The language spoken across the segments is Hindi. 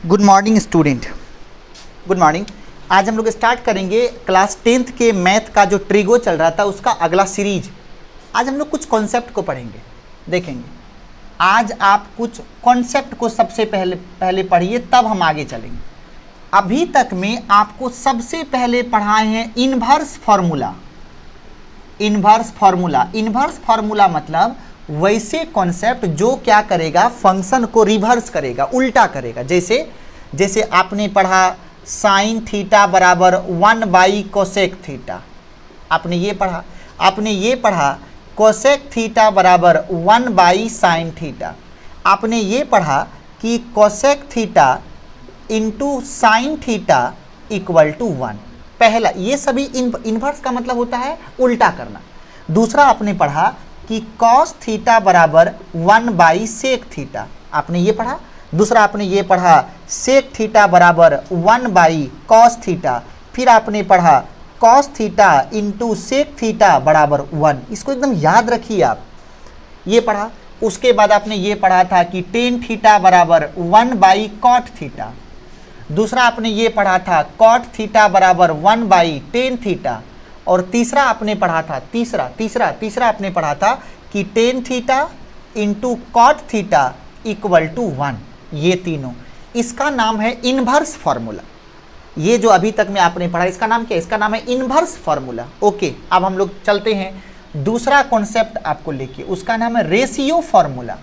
Good morning student, good morning. आज हम लोग स्टार्ट करेंगे क्लास 10th के मैथ का जो ट्रिगो चल रहा था उसका अगला सीरीज। आज हम लोग कुछ कॉन्सेप्ट को पढ़ेंगे, देखेंगे। आज आप कुछ कॉन्सेप्ट को सबसे पहले पढ़िए, तब हम आगे चलेंगे। अभी तक में आपको सबसे पहले पढ़ाए हैं inverse formula. Inverse formula, inverse formula मतलब वैसे कॉन्सेप्ट जो क्या करेगा, फंक्शन को रिवर्स करेगा, उल्टा करेगा। जैसे आपने पढ़ा साइन थीटा बराबर 1 कोसेक थीटा, आपने ये पढ़ा कोसेक थीटा बराबर 1 साइन थीटा। आपने ये पढ़ा कि cosec theta into sine theta equal to 1। पहला, ये सभी इन्वर्स का मतलब होता है उल्टा करना। दूसरा आपने पढ़ा कि कॉस थीटा बराबर 1 सेक थीटा, आपने ये पढ़ा। दूसरा आपने ये पढ़ा सेक थीटा बराबर 1 कॉस थीटा। फिर आपने पढ़ा cos theta into sec theta बराबर 1। इसको एकदम याद रखिए आप, ये पढ़ा। उसके बाद आपने ये पढ़ा था कि टेन थीटा बराबर 1 कॉट थीटा। दूसरा आपने ये पढ़ा था कॉट थीटा बराबर 1 टेन थीटा। और तीसरा आपने पढ़ा था तीसरा आपने पढ़ा था कि tan theta into cot theta equal to 1। ये तीनों, इसका नाम है इन्वर्स फार्मूला। ये जो अभी तक में आपने पढ़ा, इसका नाम क्या है? इसका नाम है इन्वर्स फार्मूला। ओके, अब हम लोग चलते हैं दूसरा कॉन्सेप्ट आपको लेके, उसका नाम है रेशियो फार्मूला।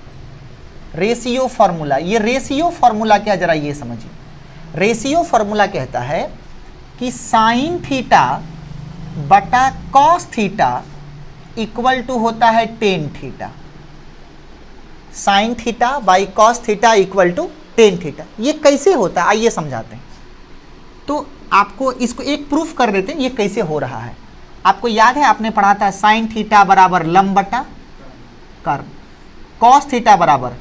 रेशियो फार्मूला, ये रेशियो फार्मूला क्या, जरा ये समझिए। रेशियो फार्मूला कहता है कि साइन थीटा बटा कॉस थीटा इक्वल टू होता है tan theta. Sine theta by cos theta equal to tan theta. ये कैसे होता है आइए समझाते हैं। तो आपको इसको एक प्रूफ कर देते हैं ये कैसे हो रहा है। आपको याद है, आपने पढ़ा था साइन थीटा बराबर लंब बटा कर्ण, कॉस थीटा बराबर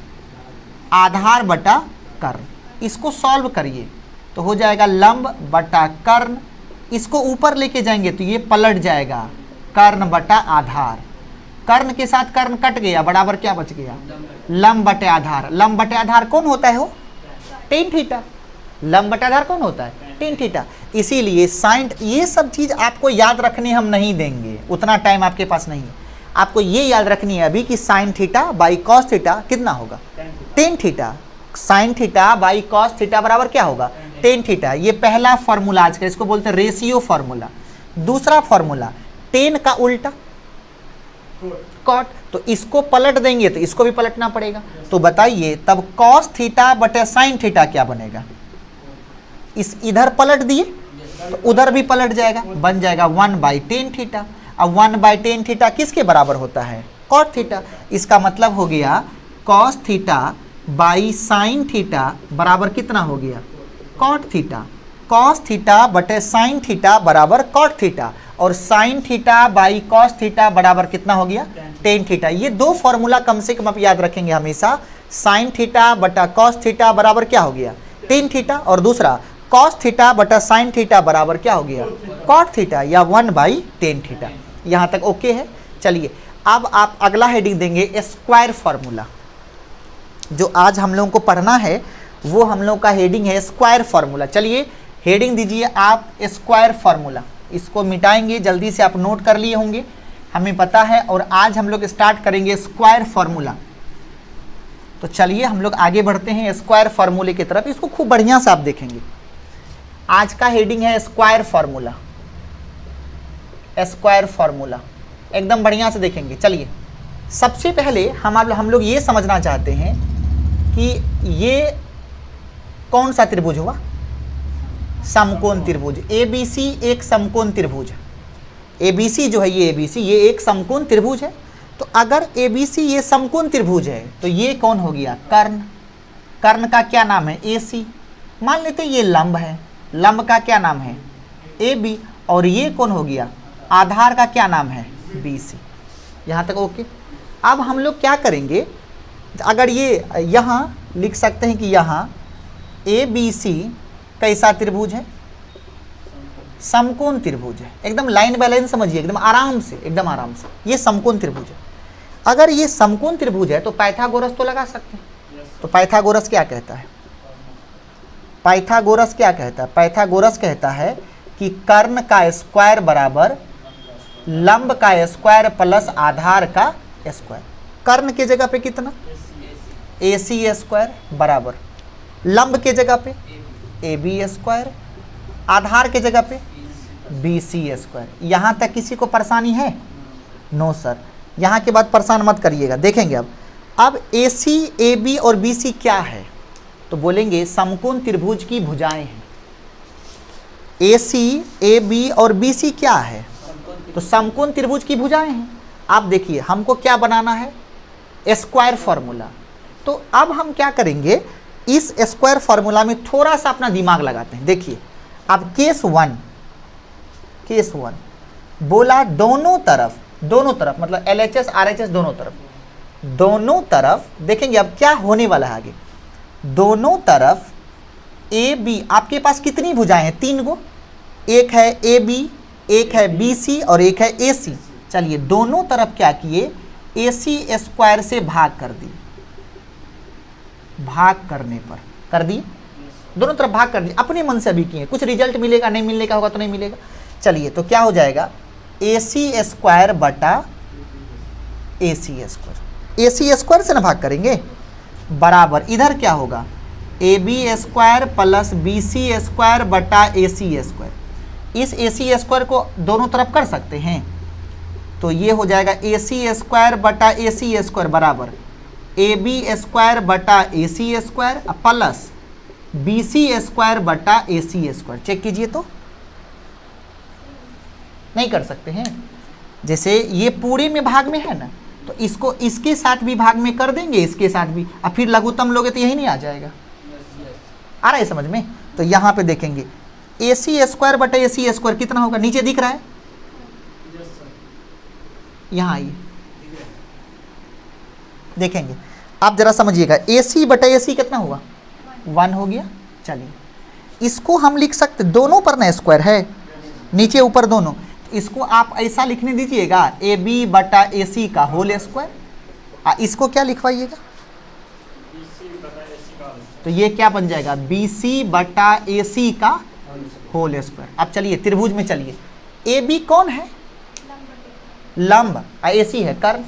आधार बटा कर्ण। इसको सॉल्व करिए तो हो जाएगा लंब बटा कर्ण। इसको ऊपर लेके जाएंगे तो ये पलट जाएगा कर्ण बटा आधार। कर्ण के साथ कर्ण कट गया, बराबर क्या बच गया? लंब बटे आधार। लंब बटे आधार कौन होता है? हो टेन थीटा। लंब बटे आधार कौन होता है? Tan theta. इसीलिए साइन, ये सब चीज आपको याद रखने हम नहीं देंगे, उतना टाइम आपके पास नहीं है। आपको ये याद रखनी है अभी कि sine theta by cos theta कितना होगा? Ten theta. Sine theta by cos theta बराबर क्या होगा? Ten theta. ये पहला फॉर्मूला आज का, इसको बोलते हैं रेशियो फार्मूला। दूसरा फॉर्मूला टेन का उल्टा कॉट, तो इसको पलट देंगे तो इसको भी पलटना पड़ेगा। तो बताइए तब कॉस थीटा बटे साइन थीटा क्या बनेगा? इस इधर पलट दिए तो उधर भी पलट जाएगा, बन जाएगा 1 टेन थीटा। अब 1 टेन थीटा किसके बराबर होता है? Cot theta. इसका मतलब हो गया cos theta by sine theta बराबर कितना हो गया? Cot theta. कॉस थीटा बटे साइन थीटा बराबर कॉट थीटा। और sine theta by cos theta बराबर कितना हो गया? Tan theta. ये दो फॉर्मूला कम से कम आप याद रखेंगे हमेशा। साइन थीटा बटा कॉस थीटा बराबर क्या हो गया? Tan theta. और दूसरा कॉस थीटा बटा साइन थीटा बराबर क्या हो गया? कॉट थीटा या 1 टेन थीटा। यहाँ तक ओके है? चलिए अब आप अगला हेडिंग देंगे स्क्वायर फार्मूला। जो आज हम लोगों को पढ़ना है वो हम लोग का हेडिंग है स्क्वायर फार्मूला। चलिए हेडिंग दीजिए आप स्क्वायर फार्मूला। इसको मिटाएंगे, जल्दी से आप नोट कर लिए होंगे, हमें पता है। और आज हम लोग स्टार्ट करेंगे स्क्वायर फार्मूला। तो चलिए हम लोग आगे बढ़ते हैं स्क्वायर फार्मूले की तरफ। इसको खूब बढ़िया से आप देखेंगे। आज का हेडिंग है स्क्वायर फार्मूला। स्क्वायर फार्मूला एकदम बढ़िया से देखेंगे। चलिए सबसे पहले हम लोग ये समझना चाहते हैं कि ये कौन सा त्रिभुज हुआ? समकोण त्रिभुज। ABC एक समकोण त्रिभुज है। ABC जो है ये ABC, ये एक समकोण त्रिभुज है। तो अगर ABC ये समकोण त्रिभुज है तो ये कौन हो गया? कर्ण। कर्ण का क्या नाम है? AC। मान लेते ये लंब है, लंब का क्या नाम है? AB। और ये कौन हो गया? आधार का क्या नाम है? BC। यहाँ तक ओके। अब हम लोग क्या करेंगे, अगर ये यहाँ लिख सकते हैं कि यहाँ ABC कैसा त्रिभुज है? समकोण त्रिभुज है। एकदम लाइन बाय लाइन समझिए, एकदम आराम से, एकदम आराम से। ये समकोण त्रिभुज है। अगर ये समकोण त्रिभुज है तो पाइथागोरस तो लगा सकते हैं। तो पाइथागोरस क्या कहता है? पाइथागोरस क्या कहता है? पाइथागोरस कहता है कि कर्ण का स्क्वायर बराबर लंब का स्क्वायर प्लस आधार का स्क्वायर। कर्ण की जगह पे कितना? AC स्क्वायर बराबर लंब के जगह पे AB स्क्वायर, आधार के जगह पे BC स्क्वायर। यहाँ तक किसी को परेशानी है? नो सर, यहाँ के बाद परेशान मत करिएगा। देखेंगे अब AC, AB और BC क्या है? तो बोलेंगे समकोण त्रिभुज की भुजाएं हैं। AC, AB और BC क्या है? तो समकोण त्रिभुज की भुजाएं हैं। आप देखिए हमको क्या बनाना है? Square formula. तो अब हम क्या करेंगे, इस स्क्वायर फॉर्मूला में थोड़ा सा अपना दिमाग लगाते हैं। देखिए अब केस वन बोला दोनों तरफ मतलब LHS RHS दोनों तरफ देखेंगे अब क्या होने वाला है आगे। दोनों तरफ AB, आपके पास कितनी भुजाएं हैं? 3 गो। एक है AB, एक है BC और एक है AC। चलिए दोनों तरफ क्या किए? AC स्क्वायर से भाग कर दिए। भाग करने पर कर दिए, दोनों तरफ भाग कर दिए, अपने मन से अभी किए। कुछ रिजल्ट मिलेगा, नहीं मिलने का होगा तो नहीं मिलेगा। चलिए तो क्या हो जाएगा? AC स्क्वायर बटा AC स्क्वायर। AC स्क्वायर से ना भाग करेंगे बराबर इधर क्या होगा? AB square plus BC square बटा AC स्क्वायर। इस AC स्क्वायर को दोनों तरफ कर सकते हैं, तो ये हो जाएगा AC स्क्वायर बटा AC स्क्वायर बराबर AB स्क्वायर बटा AC square plus BC square बटा AC स्क्वायर। चेक कीजिए तो नहीं कर सकते हैं। जैसे ये पूरे में भाग में है ना, तो इसको इसके साथ भी भाग में कर देंगे, इसके साथ भी, और फिर लघुत्तम लोगे तो यही नहीं आ जाएगा। आ रहा है समझ में? तो यहाँ पे देखेंगे AC स्क्वायर बटा AC स्क्वायर कितना होगा? नीचे दिख रहा है, यहाँ आइए देखेंगे। आप जरा समझिएगा, AC बटा AC कितना हुआ? 1 हो गया। चलिए इसको हम लिख सकते, दोनों पर ना स्क्वायर है, नीचे ऊपर दोनों। इसको आप ऐसा लिखने दीजिएगा AB बटा AC का होल स्क्वायर। इसको क्या लिखवाइएगा? तो ये क्या बन जाएगा? BC बटा AC का होल स्क्वायर। अब चलिए त्रिभुज में चलिए, AB कौन है? लंब, AC है कर्ण।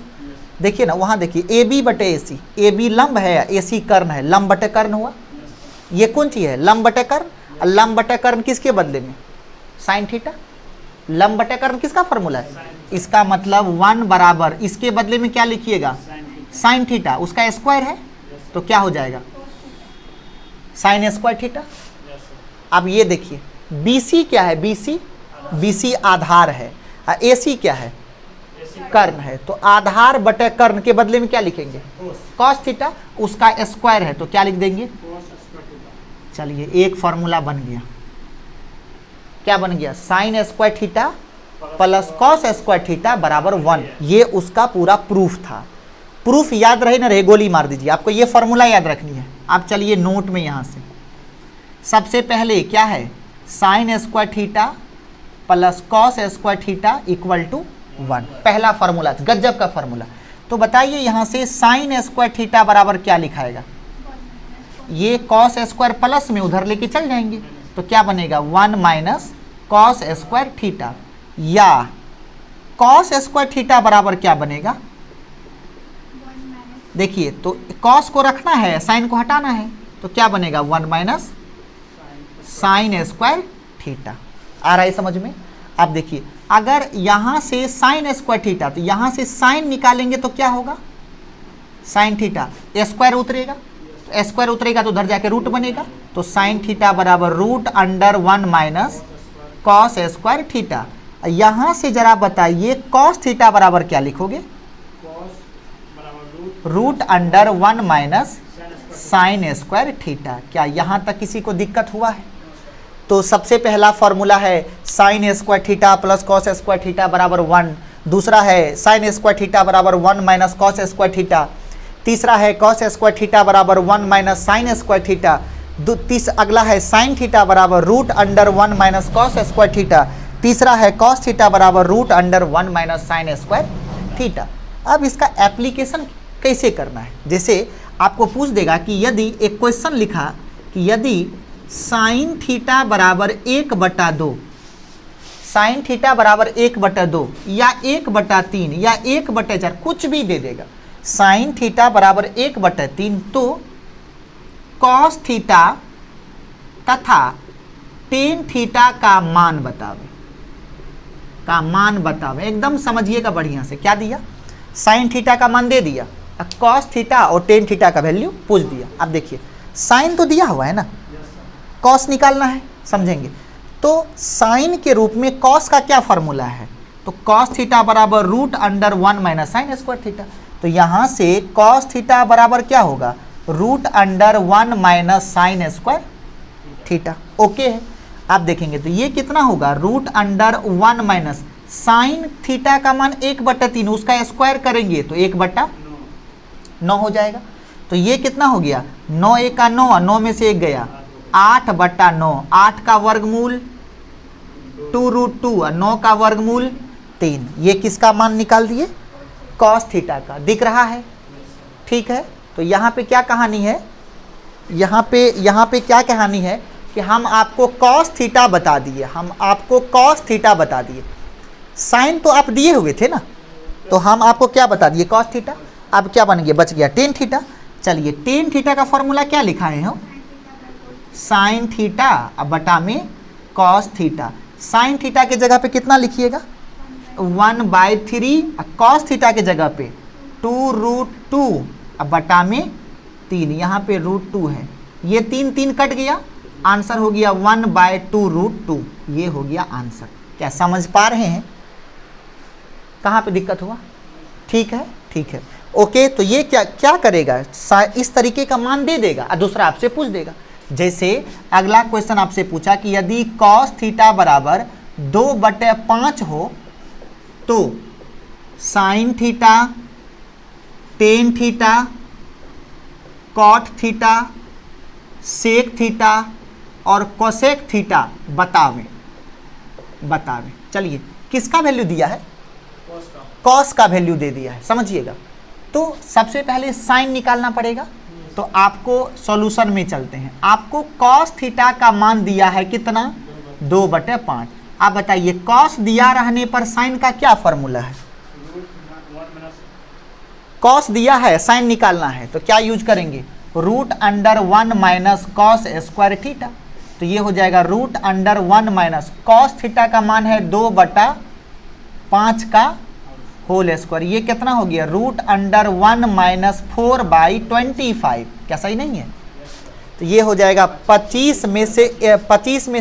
देखिए ना वहाँ देखिए AB बटे AC, AB लंब है, AC कर्ण है, लंब बटे कर्ण हुआ। ये कौन चीज़ है? लंब बटे कर्ण। लंब बटे कर्ण किसके बदले में? Sine theta. लंब बटे कर्ण किसका फॉर्मूला है? इसका मतलब 1 बराबर इसके बदले में क्या लिखिएगा? साइन थीटा, उसका स्क्वायर है तो क्या हो जाएगा? Sign square theta. अब ये देखिए BC क्या है? BC आधार है, AC क्या है? कर्ण है। तो आधार बटे कर्ण के बदले में क्या लिखेंगे? कॉस थीटा, उसका स्क्वायर है तो क्या लिख देंगे? चलिए एक फॉर्मूला बन गया। क्या बन गया? Sign square theta plus cos square theta बराबर 1। ये उसका पूरा प्रूफ था। प्रूफ याद रहे ना रहे, गोली मार दीजिए। आपको ये फॉर्मूला याद रखनी है। आप चलिए नोट में यहाँ से सबसे पहले क्या है? Sine square theta plus cos square theta equal to 1। पहला फॉर्मूला, गजब का फॉर्मूला। तो बताइए यहाँ से साइन स्क्वायर थीटा बराबर क्या लिखाएगा? ये कॉस स्क्वायर प्लस में उधर लेके चल जाएंगे तो क्या बनेगा? 1 माइनस कॉस स्क्वायर थीटा, या कॉस स्क्वायर थीटा बराबर क्या बनेगा? देखिए तो कॉस को रखना है, साइन को हटाना है, तो क्या बनेगा? 1 माइनस साइन स्क्वायर थीटा। आ रहा है समझ में? अब देखिए अगर यहाँ से साइन स्क्वायर थीटा, तो यहाँ से साइन निकालेंगे तो क्या होगा? साइन थीटा, स्क्वायर उतरेगा, स्क्वायर उतरेगा तो उधर जाके रूट बनेगा, तो साइन थीटा बराबर root under 1 minus cos square theta. यहाँ से जरा बताइए कॉस थीटा बराबर क्या लिखोगे? Root under 1 minus sine square theta. क्या यहाँ तक किसी को दिक्कत हुआ है? तो सबसे पहला फॉर्मूला है sine square theta plus cos square theta बराबर 1। दूसरा है साइन स्क्वायर थीटा बराबर 1 माइनस कॉस स्क्वायर थीटा। तीसरा है कॉस स्क्वायर थीटा बराबर 1 माइनस साइन स्क्वायर थीटा। अगला है साइन थीटा बराबर root under 1 minus cos square theta. तीसरा है कॉस थीटा बराबर root under 1 minus sine square theta. अब इसका एप्लीकेशन कैसे करना है? जैसे आपको पूछ देगा कि यदि एक क्वेश्चन लिखा कि यदि साइन थीटा बराबर 1/2, साइन थीटा बराबर 1/2 या 1/3 या 1/4 कुछ भी दे देगा। साइन थीटा बराबर 1/3 तो कॉस थीटा तथा टेन थीटा का मान बतावे, एकदम समझिएगा बढ़िया से। क्या दिया? साइन थीटा का मान दे दिया, कॉस थीटा और टेन थीटा का वैल्यू पूछ दिया। अब देखिए साइन तो दिया हुआ है ना, कॉस निकालना है, समझेंगे। तो साइन के रूप में कॉस का क्या फॉर्मूला है? तो कॉस थीटा बराबर √1 माइनस साइन स्क्वायर थीटा। तो यहाँ से कॉस थीटा बराबर क्या होगा? √1 minus sine square theta. Okay है। आप देखेंगे तो ये कितना होगा? √1 माइनस साइन थीटा का मान 1/3, उसका स्क्वायर करेंगे तो 1/9 हो जाएगा। तो ये कितना हो गया? 9 1 का 9, 9 में से 1 गया, 8/9, 8 का वर्गमूल 2√2, 9 का वर्गमूल 3। ये किसका मान निकाल दिए? कॉस थीटा का। दिख रहा है? ठीक है। तो यहाँ पे क्या कहानी है? यहाँ पे क्या कहानी है कि हम आपको कॉस थीटा बता दिए, साइन तो आप दिए हुए थे ना, तो हम आपको क्या बता दिए? Cos theta. अब क्या बन गया? बच गया टेन थीटा। चलिए टेन थीटा का फॉर्मूला क्या लिखाए हो? साइन थीटा अब बटा में कॉस थीटा। साइन थीटा के जगह पे कितना लिखिएगा? 1/3, कॉस थीटा के जगह पे 2√2 अब बटा में 3, यहाँ पे √2 है, ये 3 3 कट गया, आंसर हो गया 1/2√2। ये हो गया आंसर। क्या समझ पा रहे हैं? कहाँ पे दिक्कत हुआ? ठीक है, ठीक है। ओके। तो ये क्या करेगा? इस तरीके का मान दे देगा और दूसरा आपसे पूछ देगा। जैसे अगला क्वेश्चन आपसे पूछा कि यदि कॉस थीटा बराबर 2/5 हो तो sine theta, tan theta, cot theta, sec theta और कोसेक थीटा बतावें। चलिए किसका वैल्यू दिया है? कॉस का वैल्यू दे दिया है, समझिएगा। तो सबसे पहले साइन निकालना पड़ेगा, तो आपको सॉल्यूशन में चलते हैं। आपको कॉस थीटा का मान दिया है कितना? 2/5। आप बताइए कॉस दिया रहने पर साइन का क्या फॉर्मूला है? कॉस दिया है, साइन निकालना है, तो क्या यूज करेंगे? √1 माइनस कॉस स्क्वायर थीटा। तो ये हो जाएगा √1 माइनस कॉस थीटा का मान है 2/5 का होल स्क्वायर। ये कितना हो गया? √1 माइनस 4/25। क्या सही नहीं है? तो ये हो जाएगा 25 में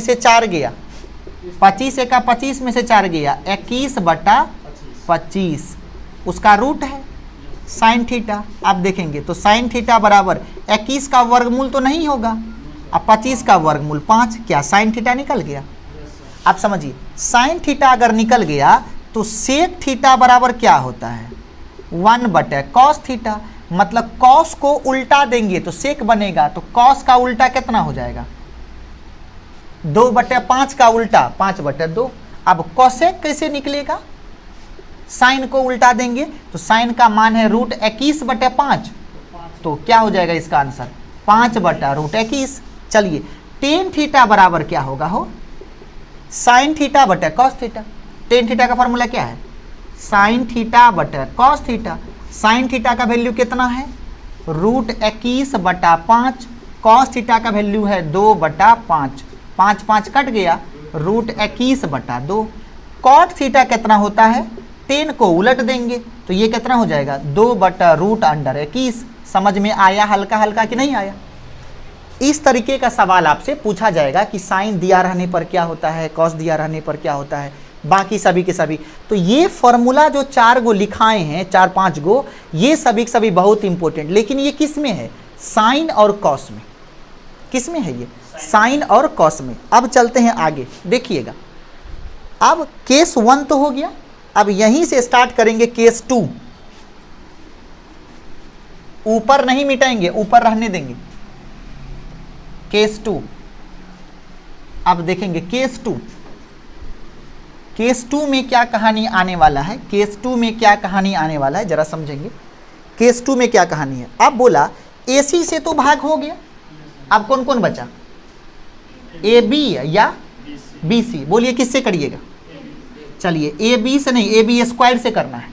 से 4 गया, 25 का 25 में से 4 गया, 21/25, उसका रूट है साइन थीटा। आप देखेंगे तो साइन थीटा बराबर 21 का वर्गमूल तो नहीं होगा, अब 25 का वर्गमूल 5। क्या साइन थीटा निकल गया? आप समझिए, साइन थीटा अगर निकल गया तो सेक थीटा बराबर क्या होता है? 1/cos theta. मतलब कॉस को उल्टा देंगे तो सेक बनेगा, तो कॉस का उल्टा कितना हो जाएगा? 2/5 का उल्टा 5/2। अब कोसेक कैसे निकलेगा? साइन को उल्टा देंगे तो साइन का मान है √21/5, तो क्या हो जाएगा इसका आंसर? 5/√21। चलिए टेन थीटा बराबर क्या होगा? हो साइन थीटा बटा कॉस थीटा। टेन थीटा का फॉर्मूला क्या है? साइन थीटा बटा कॉस थीटा। साइन थीटा का वैल्यू कितना है? √21/5। कॉस थीटा का वैल्यू है 2/5, 5 5 कट गया, √21/2। कॉट थीटा कितना होता है? 10 को उलट देंगे तो ये कितना हो जाएगा? 2/√21। समझ में आया हल्का हल्का कि नहीं आया? इस तरीके का सवाल आपसे पूछा जाएगा कि साइन दिया रहने पर क्या होता है, कॉस दिया रहने पर क्या होता है, बाकी सभी के सभी। तो ये फॉर्मूला जो 4 गो लिखाए हैं, 4-5 गो, ये सभी के सभी बहुत इंपॉर्टेंट। लेकिन ये किस में है? साइन और कॉस में। किस में है ये? साइन और कॉस में। अब चलते हैं आगे, देखिएगा। अब केस 1 तो हो गया, अब यहीं से स्टार्ट करेंगे केस 2। ऊपर नहीं मिटाएंगे, ऊपर रहने देंगे। केस 2 अब देखेंगे। केस 2 में क्या कहानी आने वाला है? केस 2 में क्या कहानी आने वाला है जरा समझेंगे। केस 2 में क्या कहानी है? अब बोला AC से तो भाग हो गया, अब कौन कौन बचा? ए बी या बी सी, बोलिए किससे करिएगा? चलिए ए बी से नहीं, ए बी स्क्वायर से करना है,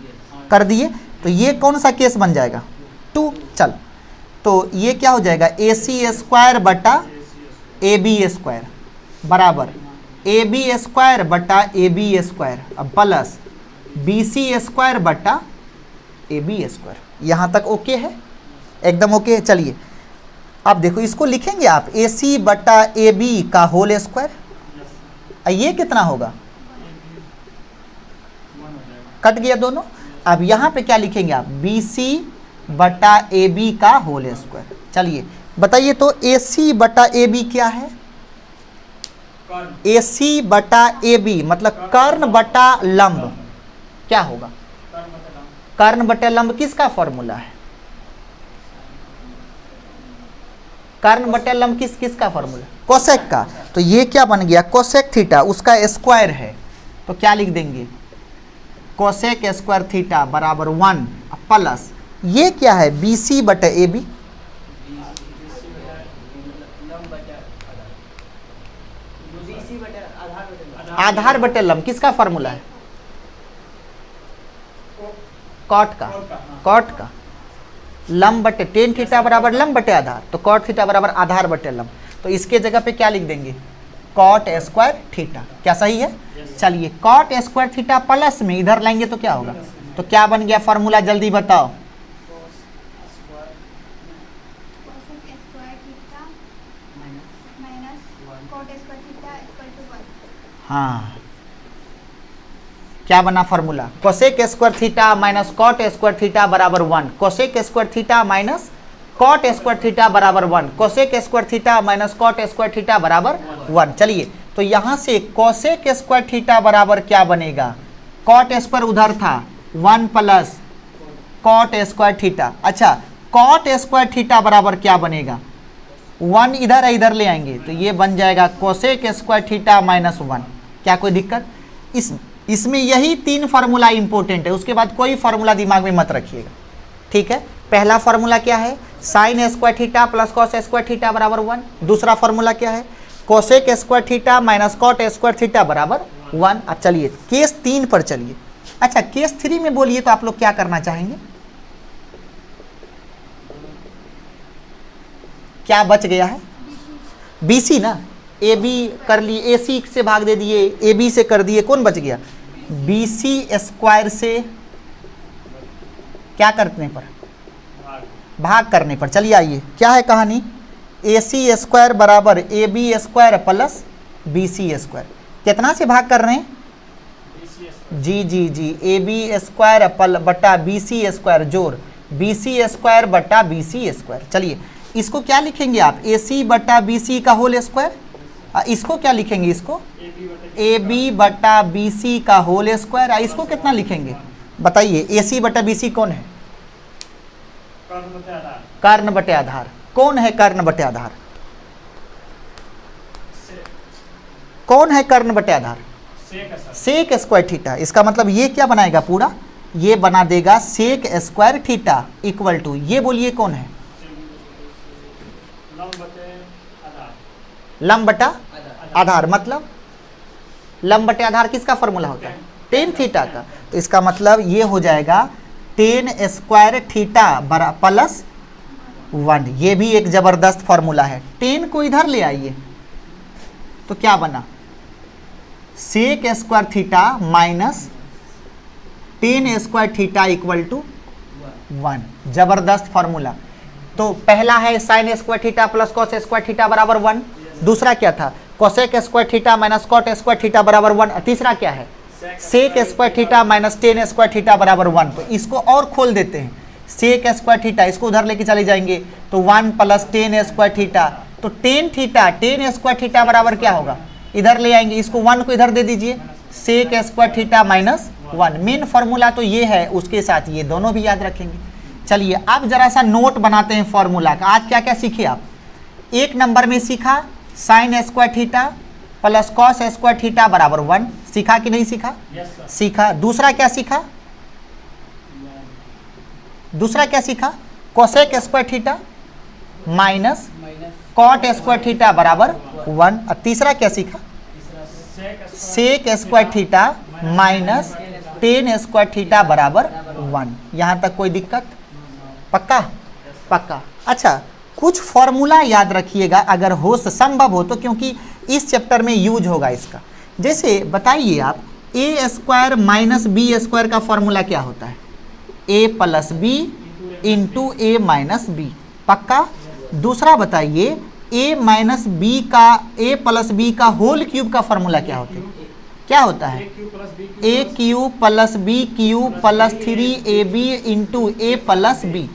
कर दिए। तो ये कौन सा केस बन जाएगा? 2। चल तो ये क्या हो जाएगा? ए सी स्क्वायर बटा ए बी स्क्वायर बराबर ए बी स्क्वायर बटा ए बी स्क्वायर, अब प्लस बी सी स्क्वायर बटा ए बी स्क्वायर। यहाँ तक ओके है? एकदम ओके है। चलिए अब देखो, इसको लिखेंगे आप ए सी बटा ए बी का होल स्क्वायर। ये कितना होगा? कट गया दोनों। अब यहाँ पे क्या लिखेंगे आप? बी सी बटा ए बी का होल स्क्वायर। चलिए बताइए तो ए सी बटा ए बी क्या है? ए सी बटा ए बी मतलब कर्ण बटा लंब क्या होगा? कर्ण बटा लंब किसका फॉर्मूला है? कर्ण बटा लंब किसका फॉर्मूला? कोसेक का। तो ये क्या बन गया? कोसेक थीटा, उसका स्क्वायर है। तो क्या लिख देंगे? कोसेक स्क्वायर थीटा बराबर 1 प्लस ये क्या है? बी सी बटा ए बी, आधार बटे लंब किसका फॉर्मूला है? कॉट का। कॉट का लंब बटे टेन थीटा बराबर लंब बटे आधार, तो कॉट थीटा बराबर आधार बटे लंब। तो इसके जगह पे क्या लिख देंगे? Cot square theta. क्या सही है? चलिए कॉट स्क्वायर थीटा प्लस में इधर लाएंगे तो क्या होगा? तो क्या बन गया फॉर्मूला? जल्दी बताओ। हाँ, क्या बना formula? Cosec square theta minus cot square theta बराबर 1। Cosec square theta minus cot square theta बराबर 1। Cosec square theta minus cot square theta बराबर 1। चलिए तो यहां से कोसेक स्क्वायर थीटा बराबर क्या बनेगा? कॉट स्क्वायर उधर था 1 प्लस कॉट स्क्वायर थीटा। अच्छा कॉट स्क्वायर थीटा बराबर क्या बनेगा? 1 इधर है, इधर ले आएंगे तो ये बन जाएगा कोसेक स्क्वायर थीटा माइनस 1। क्या कोई दिक्कत? इसमें यही 3 फार्मूला इंपॉर्टेंट है, उसके बाद कोई फार्मूला दिमाग में मत रखिएगा। ठीक है, पहला फार्मूला क्या है? Sine square theta plus cos square theta बराबर 1। दूसरा फार्मूला क्या है? Cosec square theta minus cot square theta बराबर 1। अब चलिए केस 3 पर चलिए। अच्छा केस 3 में बोलिए तो आप लोग क्या करना चाहेंगे? क्या बच गया है? बी सी ना, ए बी कर लिए, ए सी से भाग दे दिए, ए बी से कर दिए, कौन बच गया? बी सी स्क्वायर से क्या करने पर? भाग करने पर। चलिए आइए क्या है कहानी? ए सी स्क्वायर बराबर A B square plus B C square. कितना से भाग कर रहे हैं? जी जी जी, ए बी स्क्वायर बटा बी सी स्क्वायर जोड़ बी सी स्क्वायर बटा बी सी स्क्वायर। चलिए इसको क्या लिखेंगे आप? ए सी बटा बी सी का होल स्क्वायर। इसको क्या लिखेंगे? इसको ए बी बटा बी सी का होल स्क्वायर। इसको कितना लिखेंगे बताइए? ए सी बटा बी सी कौन है? कर्ण बटे आधार। कौन है कर्ण बटे आधार? कौन है कर्ण बटे आधार? सेक स्क्वायर थीटा। इसका मतलब ये क्या बनाएगा? पूरा ये बना देगा sec square theta equal to, ये बोलिए कौन है? लंब बटा आधार। मतलब लंब बटे आधार किसका फॉर्मूला होता है? टेन थीटा का। तो इसका मतलब ये हो जाएगा टेन स्क्वायर थीटा प्लस 1। ये भी एक जबरदस्त फॉर्मूला है। 10 को इधर ले आइए तो क्या बना? Sec square theta minus 10 square theta equal to 1। जबरदस्त फॉर्मूला। तो पहला है sine square theta plus cos square theta बराबर 1। दूसरा क्या था? Cosec square theta minus cot square theta बराबर 1। तीसरा क्या है? Sec square theta minus 10 square theta बराबर 1। तो इसको और खोल देते हैं। सेक स्क्वायर थीटा इसको उधर लेके चले जाएंगे तो 1 प्लस 10 स्क्वायर थीटा। तो 10 थीटा 10 स्क्वायर थीटा बराबर क्या होगा? इधर ले आएंगे, इसको 1 को इधर दे दीजिए, sec square theta minus 1। Main formula तो ये है, उसके साथ ये दोनों भी याद रखेंगे। चलिए अब जरा सा नोट बनाते हैं फॉर्मूला का। आज क्या क्या सीखे आप? 1 नंबर में सीखा sign square theta plus cos square theta बराबर 1। सीखा कि नहीं सीखा? सीखा। दूसरा क्या सीखा? दूसरा क्या सीखा? Cosec square theta minus cot square theta बराबर 1। और तीसरा क्या सीखा, sec square theta minus tan square theta बराबर 1। यहाँ तक कोई दिक्कत, पक्का पक्का। अच्छा, कुछ फॉर्मूला याद रखिएगा अगर हो संभव हो तो, क्योंकि इस चैप्टर में यूज होगा इसका। जैसे बताइए आप, A square minus B square का फॉर्मूला क्या होता है, A plus B into A minus B, पक्का। दूसरा बताइए, ए माइनस बी का, ए प्लस बी का होल क्यूब का फॉर्मूला क्या होता है, क्या होता है, A cube plus B cube plus 3ab into A plus B.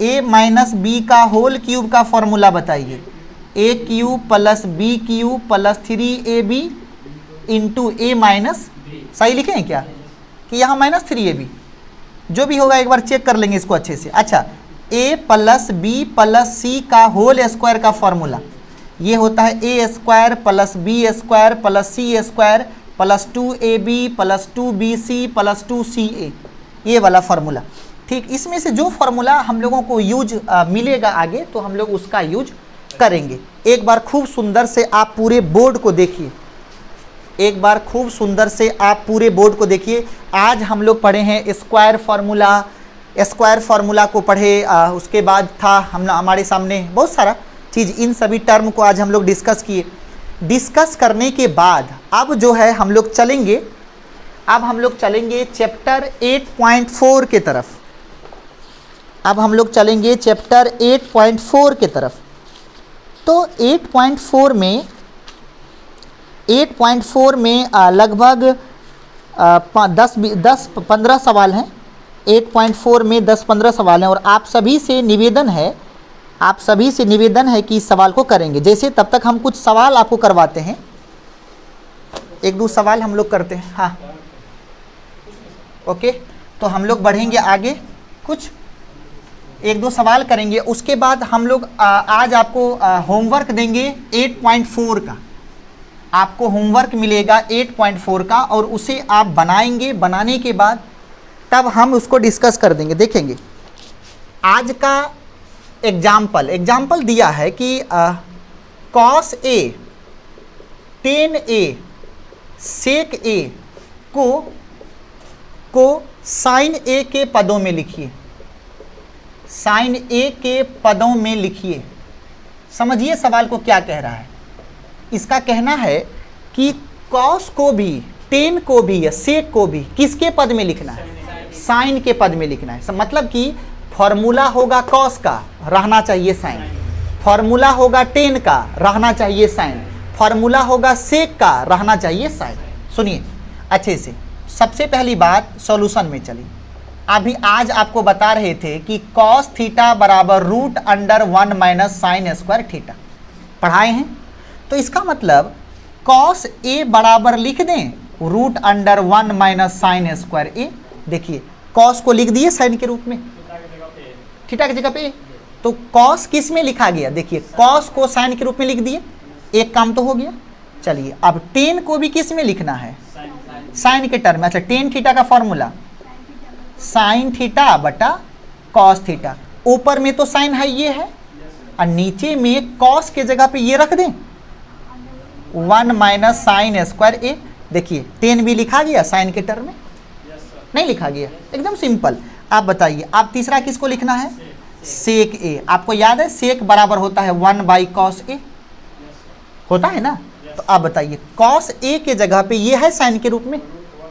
A minus B का होल क्यूब का फॉर्मूला बताइए, A cube plus B cube plus 3ab into A minus, सही लिखे हैं क्या कि यहाँ माइनस 3ab, जो भी होगा एक बार चेक कर लेंगे इसको अच्छे से। अच्छा, a plus B plus C का होल स्क्वायर का फॉर्मूला ये होता है A square plus B square plus C square plus 2ab plus 2bc plus 2ca, ये वाला फॉर्मूला। ठीक, इसमें से जो फॉर्मूला हम लोगों को यूज मिलेगा आगे तो हम लोग उसका यूज करेंगे। एक बार खूब सुंदर से आप पूरे बोर्ड को देखिए, एक बार खूब सुंदर से आप पूरे बोर्ड को देखिए। आज हम लोग पढ़े हैं स्क्वायर फार्मूला, स्क्वायर फार्मूला को पढ़े, उसके बाद था हमारे सामने बहुत सारा चीज़, इन सभी टर्म को आज हम लोग डिस्कस किए। डिस्कस करने के बाद अब जो है हम लोग चलेंगे, अब हम लोग चलेंगे चैप्टर 8.4 के तरफ। अब हम लोग चलेंगे चैप्टर 8.4 के तरफ। तो 8.4 में लगभग 10-15 सवाल हैं। 8.4 में 10-15 सवाल हैं और आप सभी से निवेदन है कि इस सवाल को करेंगे। जैसे तब तक हम कुछ सवाल आपको करवाते हैं, एक दो सवाल हम लोग करते हैं। हाँ, ओके, तो हम लोग बढ़ेंगे आगे, कुछ एक दो सवाल करेंगे। उसके बाद हम लोग आज आपको होमवर्क देंगे 8.4 का, आपको होमवर्क मिलेगा 8.4 का और उसे आप बनाएंगे। बनाने के बाद तब हम उसको डिस्कस कर देंगे। देखेंगे आज का एग्जाम्पल दिया है कि cos a tan a sec a को sin a के पदों में लिखिए, sin a के पदों में लिखिए। समझिए सवाल को क्या कह रहा है। इसका कहना है कि cos को भी, tan को भी या sec को भी किसके पद में लिखना है, sin के पद में लिखना है। मतलब कि फॉर्मूला होगा cos का, रहना चाहिए sin, फॉर्मूला होगा tan का, रहना चाहिए sin, फॉर्मूला होगा sec का, रहना चाहिए sin। सुनिए अच्छे से, सबसे पहली बात सॉल्यूशन में चली। अभी आज आपको बता रहे थे कि cos थीटा बराबर √1 माइनस साइन स्क्वायर थीटा, पढ़ाए हैं। तो इसका मतलब cos a बराबर लिख दें √1 माइनस साइन स्क्वायर a। देखिए cos को लिख दिए साइन के रूप में, थीटा की जगह पे। तो cos किस में लिखा गया, देखिए cos को साइन के रूप में लिख दिए, एक काम तो हो गया। चलिए अब tan को भी किस में लिखना है, साइन के टर्म में। अच्छा, tan थीटा का फॉर्मूला साइन थीटा बटा cos थीटा, ऊपर में तो साइन है ये है और नीचे में cos के जगह पे ये रख दें 1 माइनस साइन स्क्वायर a। देखिए tan भी लिखा गया साइन के टर्म में, नहीं लिखा गया, एकदम सिंपल। आप बताइए, आप तीसरा किसको लिखना है, सेक a। आपको याद है सेक बराबर होता है 1/cos a, होता है ना। तो आप बताइए cos a के जगह पे ये है साइन के रूप में,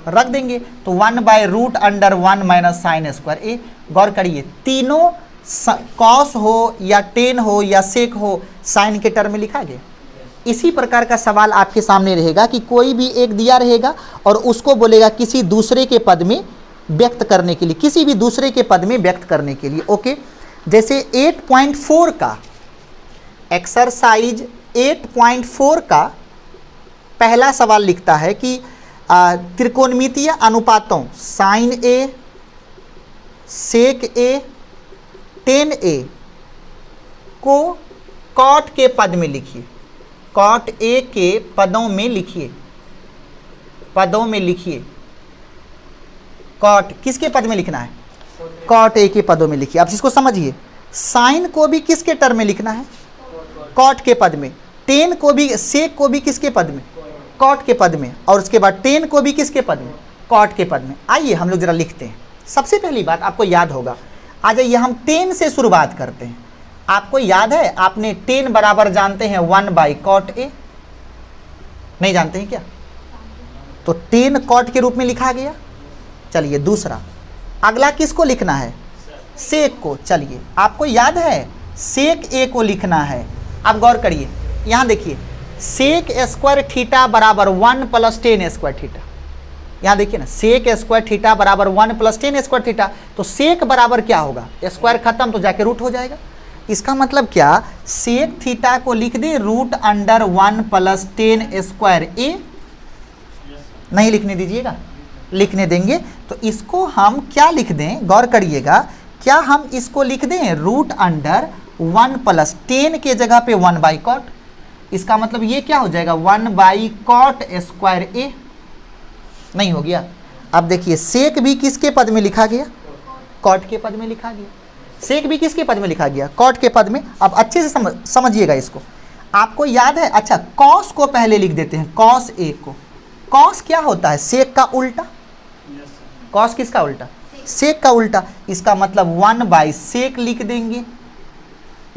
रख देंगे तो 1/√1 माइनस साइन स्क्वायर a। गौर करिए, तीनों cos हो या tan हो या सेक हो साइन के टर्म में लिखा गया। इसी प्रकार का सवाल आपके सामने रहेगा कि कोई भी एक दिया रहेगा और उसको बोलेगा किसी दूसरे के पद में व्यक्त करने के लिए, किसी भी दूसरे के पद में व्यक्त करने के लिए। ओके, जैसे 8.4 का एक्सरसाइज 8.4 का पहला सवाल लिखता है कि त्रिकोणमितीय अनुपातों sine a sec a tan a को cot के पद में लिखिए, cot a के पदों में लिखिए, पदों में लिखिए। cot किसके पद में लिखना है, cot a के पदों में लिखिए। अब इसको समझिए, साइन को भी किसके टर्म में लिखना है, कॉट के पद में, टेन को भी, सेक को भी किसके पद में, कॉट के पद में, और उसके बाद टेन को भी किसके पद में, कॉट के पद में। आइए हम लोग जरा लिखते हैं। सबसे पहली बात आपको याद होगा, आ जाइए हम टेन से शुरुआत करते हैं। आपको याद है, आपने टेन बराबर जानते हैं 1/cot A, नहीं जानते हैं क्या? तो टेन कॉट के रूप में लिखा गया। चलिए दूसरा, अगला किसको लिखना है, सेक को। चलिए आपको याद है सेक ए को लिखना है। अब गौर करिए, यहाँ देखिए सेक स्क्वायर थीटा बराबर 1 + tan स्क्वायर थीटा। यहाँ देखिए ना, सेक स्क्वायर थीटा बराबर 1 + tan स्क्वायर थीटा। तो सेक बराबर क्या होगा, स्क्वायर खत्म तो जाके रूट हो जाएगा। इसका मतलब क्या, सेक थीटा को लिख दे √1 + tan स्क्वायर ए। नहीं लिखने दीजिएगा, लिखने देंगे तो इसको हम क्या लिख दें, गौर करिएगा, क्या हम इसको लिख दें √1 + tan के जगह पे 1/cot। इसका मतलब ये क्या हो जाएगा, 1/cot स्क्वायर ए। नहीं हो गया। अब देखिए सेक भी किसके पद में लिखा गया, कॉट के पद में लिखा गया। सेक भी किसके पद में लिखा गया, कॉट के पद में। अब अच्छे से समझिएगा इसको। आपको याद है, अच्छा कॉस को पहले लिख देते हैं, कॉस ए को। कॉस क्या होता है, सेक का उल्टा। कॉस किसका उल्टा, सेक का उल्टा। इसका मतलब 1/sec लिख देंगे,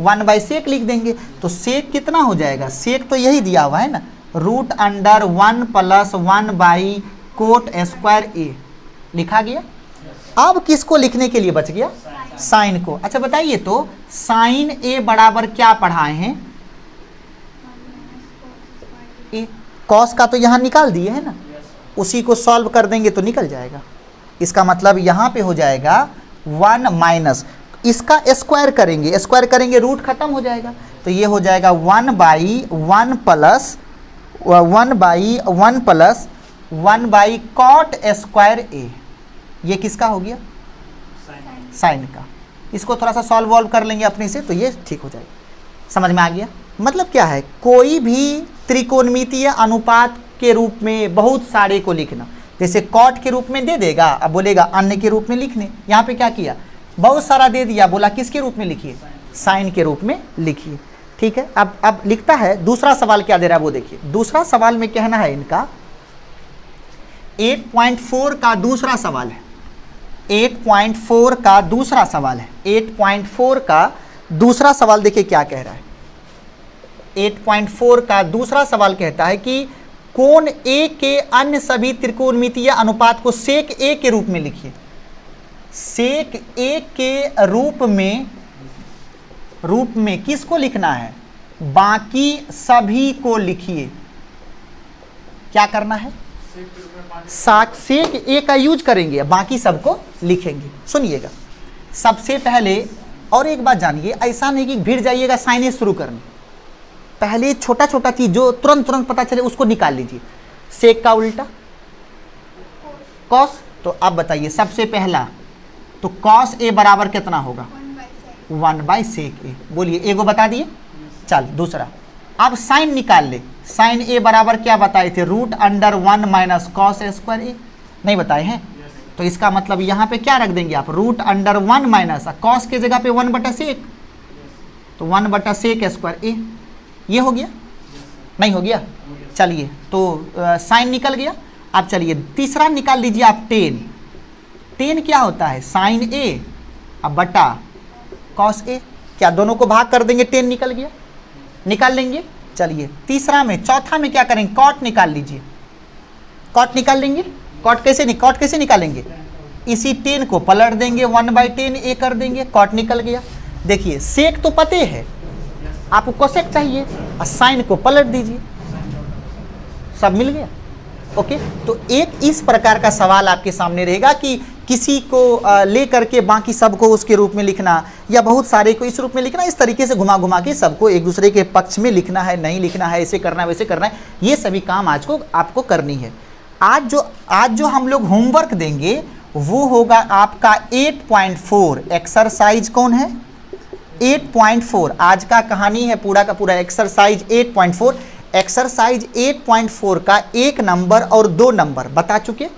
1/sec लिख देंगे। तो सेक कितना हो जाएगा, सेक तो यही दिया हुआ है ना, √1 + 1/cot स्क्वायर ए लिखा गया। अब किसको लिखने के लिए बच गया, साइन को। अच्छा बताइए तो साइन ए बराबर क्या पढ़ाए हैं, ए। कॉस का तो यहाँ निकाल दिए है ना, उसी को सॉल्व कर देंगे तो निकल जाएगा। इसका मतलब यहाँ पे हो जाएगा 1 - इसका स्क्वायर करेंगे, स्क्वायर करेंगे रूट खत्म हो जाएगा। तो ये हो जाएगा 1/1 + 1/cot स्क्वायर ए। ये किसका हो गया, साइन का। इसको थोड़ा सा सॉल्व वॉल्व कर लेंगे अपने से तो ये ठीक हो जाएगा। समझ में आ गया। मतलब क्या है, कोई भी त्रिकोणमितीय अनुपात के रूप में बहुत सारे को लिखना, जैसे कॉट के रूप में दे देगा, अब बोलेगा अन्य के रूप में लिखने। यहाँ पे क्या किया, बहुत सारा दे दिया, बोला किसके रूप में लिखिए, साइन के रूप में लिखिए। ठीक है। अब लिखता है दूसरा सवाल क्या दे रहा है वो देखिए। दूसरा सवाल में कहना है इनका 8.4 का दूसरा सवाल है। 8.4 का दूसरा सवाल है। 8.4 का दूसरा सवाल देखिए क्या कह रहा है। 8.4 का दूसरा सवाल कहता है कि कोण ए के अन्य सभी त्रिकोणमितीय अनुपात को सेक ए के रूप में लिखिए। सेक ए के रूप में किसको लिखना है, बाकी सभी को लिखिए। क्या करना है, सेक ए का यूज करेंगे, बाकी सबको लिखेंगे। सुनिएगा, सबसे पहले और एक बात जानिए, ऐसा नहीं कि भिड़ जाइएगा साइने शुरू करने। पहले छोटा छोटा चीज जो तुरंत पता चले उसको निकाल लीजिए। सेक का उल्टा कॉस। तो अब बताइए सबसे पहला, तो कॉस ए बराबर कितना होगा, 1/sec ए। बोलिए, एगो बता दिए। चल दूसरा, अब साइन निकाल ले। साइन ए बराबर क्या बताए थे, √1 - cos स्क्वायर ए। नहीं बताए हैं। तो इसका मतलब यहाँ पे क्या रख देंगे आप, √1 - cos के जगह पे 1/sec, तो 1/sec स्क्वायर ए। ये हो गया, नहीं हो गया। चलिए तो साइन निकल गया। अब चलिए तीसरा निकाल लीजिए आप, टेन। टेन क्या होता है, साइन ए अब बटा कॉस ए। क्या दोनों को भाग कर देंगे, टेन निकल गया, निकाल लेंगे। चलिए तीसरा में, चौथा में क्या करेंगे, कॉट निकाल लीजिए। कॉट निकाल लेंगे। कॉट कैसे निकालेंगे, इसी टेन को पलट देंगे, 1/10 ए कर देंगे, कॉट निकल गया। देखिए सेक तो पते है, आपको कोसेक चाहिए, और साइन को पलट दीजिए, सब मिल गया। ओके। तो एक इस प्रकार का सवाल आपके सामने रहेगा कि किसी को ले करके बाकी सबको उसके रूप में लिखना, या बहुत सारे को इस रूप में लिखना। इस तरीके से घुमा घुमा के सबको एक दूसरे के पक्ष में लिखना है, नहीं लिखना है, ऐसे करना है, वैसे करना है। ये सभी काम आज को आपको करनी है। आज जो हम लोग होमवर्क देंगे वो होगा आपका 8.4। एक्सरसाइज कौन है, 8.4। आज का कहानी है पूरा का पूरा एक्सरसाइज 8.4। एक्सरसाइज 8.4 का 1 नंबर और 2 नंबर बता चुके।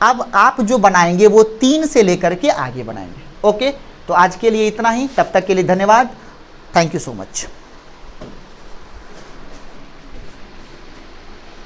अब आप जो बनाएंगे वो 3 से लेकर के आगे बनाएंगे। ओके। तो आज के लिए इतना ही, तब तक के लिए धन्यवाद। Thank you so much.